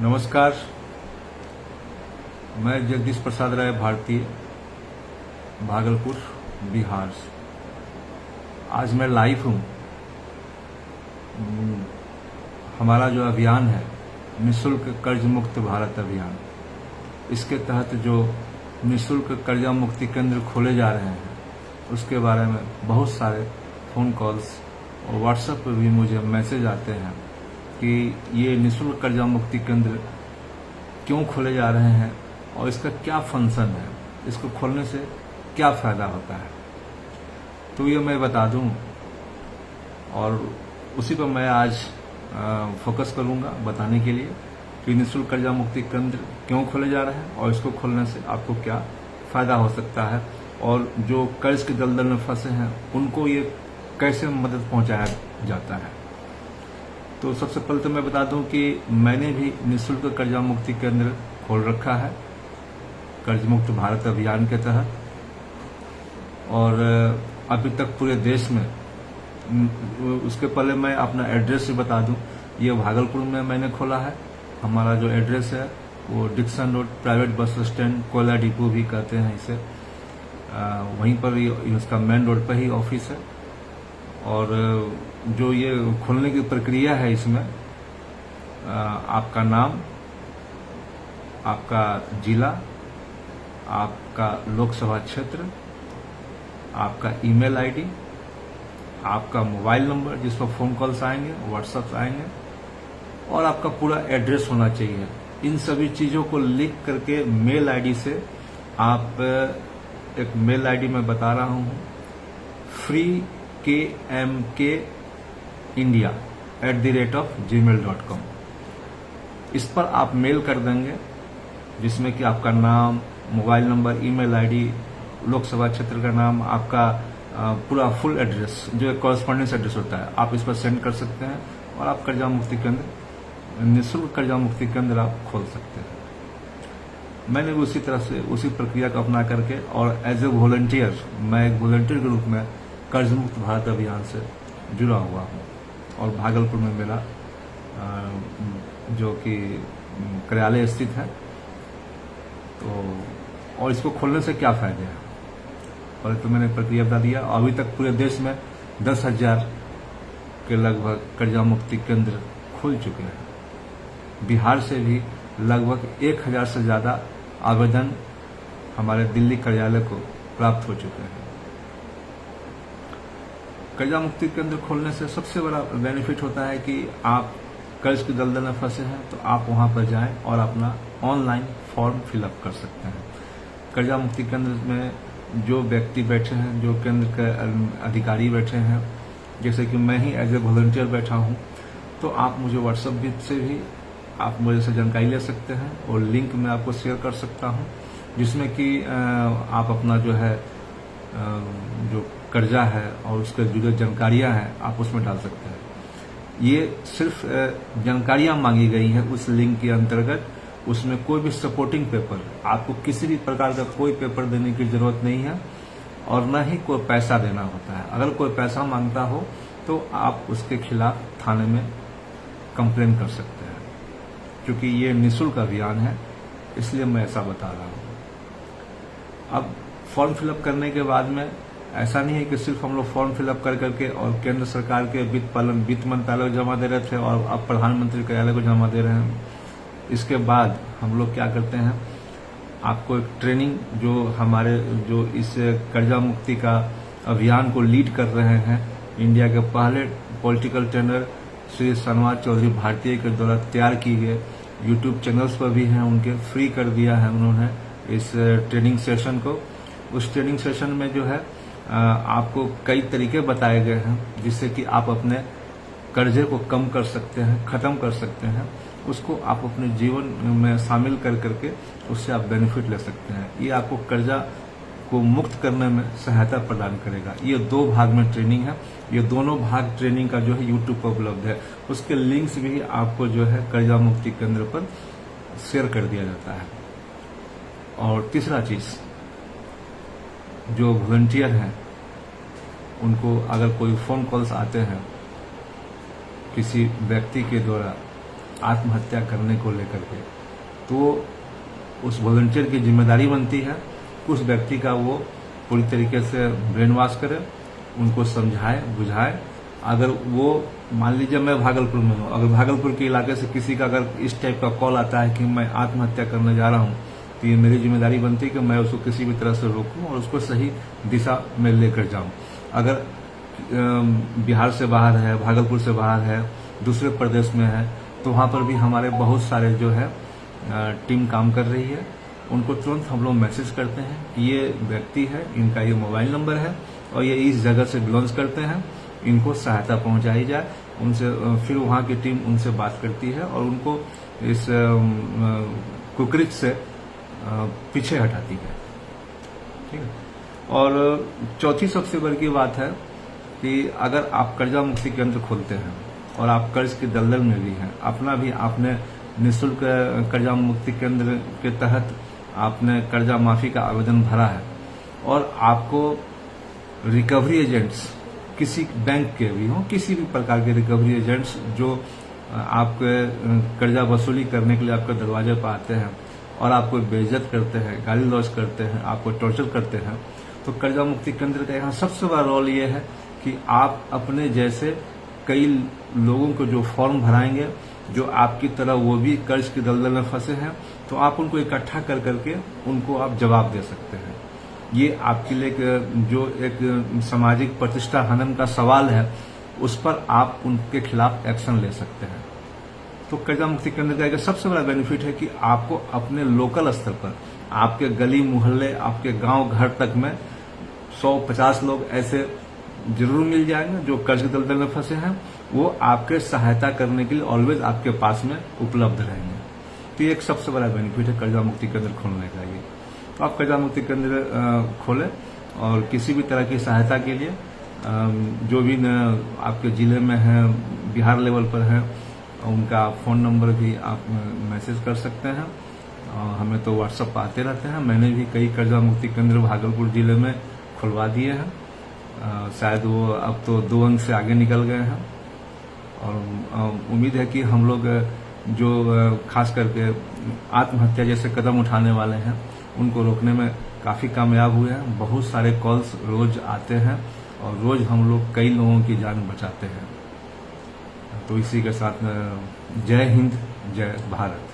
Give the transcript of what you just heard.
नमस्कार। मैं जगदीश प्रसाद राय भारतीय, भागलपुर, बिहार से। आज मैं लाइव हूँ। हमारा जो अभियान है निःशुल्क कर्ज मुक्त भारत अभियान, इसके तहत जो निःशुल्क कर्जा मुक्ति केंद्र खोले जा रहे हैं उसके बारे में बहुत सारे फ़ोन कॉल्स और व्हाट्सएप पर भी मुझे मैसेज आते हैं कि ये निःशुल्क कर्जा मुक्ति केंद्र क्यों खोले जा रहे हैं और इसका क्या फंक्शन है, इसको खोलने से क्या फ़ायदा होता है, तो ये मैं बता दूं और उसी पर मैं आज फोकस करूंगा बताने के लिए कि निःशुल्क कर्जा मुक्ति केंद्र क्यों खोले जा रहे हैं और इसको खोलने से आपको क्या फ़ायदा हो सकता है और जो कर्ज के दलदल में फंसे हैं उनको ये कैसे मदद पहुंचाया जाता है। तो सबसे पहले तो मैं बता दूं कि मैंने भी निःशुल्क कर्जा मुक्ति केंद्र खोल रखा है कर्ज मुक्त भारत अभियान के तहत, और अभी तक पूरे देश में, उसके पहले मैं अपना एड्रेस भी बता दूं। ये भागलपुर में मैंने खोला है। हमारा जो एड्रेस है वो Dixon road, private bus stand, कोयला डिपो भी कहते हैं इसे, वहीं पर इसका मेन रोड पर ही ऑफिस है। और जो ये खोलने की प्रक्रिया है इसमें आपका नाम, आपका जिला, आपका लोकसभा क्षेत्र, आपका ईमेल आईडी, आपका मोबाइल नंबर जिस पर फ़ोन कॉल्स आएंगे, व्हाट्सएप आएंगे, और आपका पूरा एड्रेस होना चाहिए। इन सभी चीज़ों को लिख करके मेल आईडी से आप, एक मेल आईडी मैं बता रहा हूँ, freekmkindia@gmail.com, इस पर आप मेल कर देंगे जिसमें कि आपका नाम, mobile number, email ID, Lok Sabha क्षेत्र का नाम, आपका पूरा फुल एड्रेस जो कॉरेस्पॉन्डेंस एड्रेस होता है आप इस पर सेंड कर सकते हैं और आप कर्जा मुक्ति केंद्र, निःशुल्क कर्जा मुक्ति केंद्र आप खोल सकते हैं। मैंने भी उसी तरह से उसी प्रक्रिया को अपना करके और एज ए वॉलंटियर, मैं एक वॉलंटियर के रूप में कर्ज मुक्त भारत अभियान से जुड़ा हुआ हूँ और भागलपुर में मेरा जो कि कार्यालय स्थित है। तो और इसको खोलने से क्या फायदे हैं और तो मैंने प्रक्रिया बता दिया। अभी तक पूरे देश में 10,000 के लगभग कर्जा मुक्ति केंद्र खुल चुके हैं। बिहार से भी लगभग 1,000 से ज़्यादा आवेदन हमारे दिल्ली कार्यालय को प्राप्त हो चुके हैं। कर्जा मुक्ति केंद्र खोलने से सबसे बड़ा बेनिफिट होता है कि आप कर्ज की दलदल में फंसे हैं तो आप वहां पर जाएं और अपना ऑनलाइन फॉर्म फिलअप कर सकते हैं। कर्जा मुक्ति केंद्र में जो व्यक्ति बैठे हैं, जो केंद्र के अधिकारी बैठे हैं, जैसे कि मैं ही एज ए वॉलंटियर बैठा हूं, तो आप मुझे व्हाट्सएप से भी आप मुझे से जानकारी ले सकते हैं और लिंक मैं आपको शेयर कर सकता हूं जिसमें कि आप अपना जो है जो कर्जा है और उसके जुड़े जानकारियां हैं आप उसमें डाल सकते हैं। ये सिर्फ जानकारियां मांगी गई हैं उस लिंक के अंतर्गत। उसमें कोई भी सपोर्टिंग पेपर, आपको किसी भी प्रकार का कोई पेपर देने की जरूरत नहीं है और न ही कोई पैसा देना होता है। अगर कोई पैसा मांगता हो तो आप उसके खिलाफ थाने में कंप्लेन कर सकते हैं। क्योंकि ये निःशुल्क अभियान है इसलिए मैं ऐसा बता रहा हूँ। अब फॉर्म फिलअप करने के बाद में ऐसा नहीं है कि सिर्फ हम लोग फॉर्म फिलअप कर करके और केंद्र सरकार के वित्त मंत्रालय को जमा दे रहे थे और अब प्रधानमंत्री कार्यालय को जमा दे रहे हैं। इसके बाद हम लोग क्या करते हैं, आपको एक ट्रेनिंग, जो हमारे जो इस कर्जा मुक्ति का अभियान को लीड कर रहे हैं, इंडिया के पहले पॉलिटिकल ट्रेनर श्री सनवार चौधरी भारतीय के द्वारा तैयार की गए, यूट्यूब चैनल्स पर भी हैं उनके, फ्री कर दिया है उन्होंने इस ट्रेनिंग सेशन को। उस ट्रेनिंग सेशन में जो है आपको कई तरीके बताए गए हैं जिससे कि आप अपने कर्जे को कम कर सकते हैं, खत्म कर सकते हैं, उसको आप अपने जीवन में शामिल कर करके उससे आप बेनिफिट ले सकते हैं। ये आपको कर्जा को मुक्त करने में सहायता प्रदान करेगा। ये 2 भाग में ट्रेनिंग है। ये दोनों भाग ट्रेनिंग का जो है यूट्यूब पर उपलब्ध है। उसके लिंक्स भी आपको जो है कर्जा मुक्ति केंद्र पर शेयर कर दिया जाता है। और तीसरा चीज, जो वॉलंटियर हैं उनको अगर कोई फ़ोन कॉल्स आते हैं किसी व्यक्ति के द्वारा आत्महत्या करने को लेकर के, तो उस वॉलंटियर की जिम्मेदारी बनती है उस व्यक्ति का वो पूरी तरीके से ब्रेन वॉश करे, उनको समझाए बुझाए। अगर वो मान लीजिए मैं भागलपुर में हूँ, अगर भागलपुर के इलाके से किसी का अगर इस टाइप का कॉल आता है कि मैं आत्महत्या करने जा रहा हूँ, तो ये मेरी जिम्मेदारी बनती है कि मैं उसको किसी भी तरह से रोकूं और उसको सही दिशा में लेकर जाऊं। अगर बिहार से बाहर है, भागलपुर से बाहर है, दूसरे प्रदेश में है, तो वहाँ पर भी हमारे बहुत सारे जो है टीम काम कर रही है। उनको तुरंत हम लोग मैसेज करते हैं कि ये व्यक्ति है, इनका ये मोबाइल नंबर है और ये इस जगह से बिलोंग्स करते हैं, इनको सहायता पहुंचाई जाए। उनसे फिर वहाँ की टीम उनसे बात करती है और उनको इस कुकरीच से पीछे हटाती है। ठीक है। और चौथी सबसे बड़ी बात है कि अगर आप कर्जा मुक्ति केंद्र खोलते हैं और आप कर्ज की दलदल में भी हैं, अपना भी आपने निःशुल्क कर्जा मुक्ति केंद्र के तहत आपने कर्जा माफी का आवेदन भरा है और आपको रिकवरी एजेंट्स किसी बैंक के भी हों, किसी भी प्रकार के रिकवरी एजेंट्स जो आपके कर्जा वसूली करने के लिए आपके दरवाजे पर आते हैं और आपको बेइज्जत करते हैं, गाली गलौज करते हैं, आपको टॉर्चर करते हैं, तो कर्जा मुक्ति केंद्र का यहाँ सबसे बड़ा रोल ये है कि आप अपने जैसे कई लोगों को जो फॉर्म भराएंगे, जो आपकी तरह वो भी कर्ज की दलदल में फंसे हैं, तो आप उनको इकट्ठा कर करके उनको आप जवाब दे सकते हैं। ये आपके लिए जो एक सामाजिक प्रतिष्ठा हनन का सवाल है, उस पर आप उनके खिलाफ एक्शन ले सकते हैं। तो कर्जा मुक्ति केंद्र का एक सबसे बड़ा बेनिफिट है कि आपको अपने लोकल स्तर पर, आपके गली मोहल्ले, आपके गांव घर तक में 100-50 लोग ऐसे जरूर मिल जाएंगे जो कर्ज के दलदल में फंसे हैं। वो आपके सहायता करने के लिए ऑलवेज आपके पास में उपलब्ध रहेंगे। तो ये एक सबसे बड़ा बेनिफिट है कर्जा मुक्ति केंद्र खोलने का। ये तो आप कर्जा मुक्ति केंद्र खोलें और किसी भी तरह की सहायता के लिए जो भी आपके जिले में है, बिहार लेवल पर है, उनका फ़ोन नंबर भी आप मैसेज कर सकते हैं। हमें तो व्हाट्सएप पर आते रहते हैं। मैंने भी कई कर्जा मुक्ति केंद्र भागलपुर जिले में खुलवा दिए हैं। शायद वो अब तो 2 अंक से आगे निकल गए हैं और उम्मीद है कि हम लोग जो खास करके आत्महत्या जैसे कदम उठाने वाले हैं, उनको रोकने में काफ़ी कामयाब हुए हैं। बहुत सारे कॉल्स रोज आते हैं और रोज हम लोग कई लोगों की जान बचाते हैं। तो इसी के साथ जय हिंद, जय भारत।